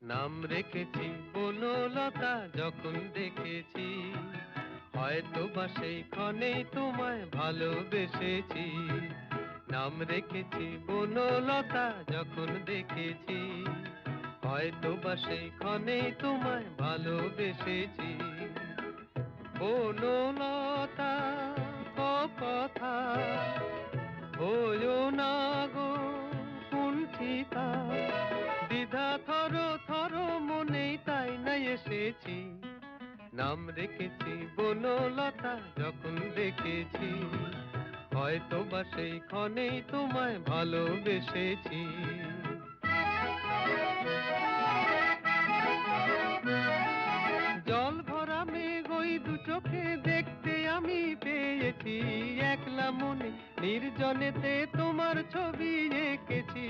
নাম রেখেছি বনলতা যখন দেখেছি, হয়তো বা সেই ক্ষণেই তোমায় ভালোবেসেছি। নাম রেখেছি বনলতা যখন দেখেছি, হয়তো বা সেই ক্ষণেই তোমায় ভালোবেসেছি। বনলতা কথা হইও না গো কুণ্ঠিতা, দ্বিধা থর থর মনেই তাই না এসেছি। নাম রেখেছি বনলতা যখন দেখেছি, হয়তো বা সেই ক্ষণেই তোমায় ভালোবেসেছি। জল ভরা মেঘ ওই দু চোখে দেখতে আমি পেয়েছি, একলা মনে নির্জনেতে তোমার ছবি এঁকেছি।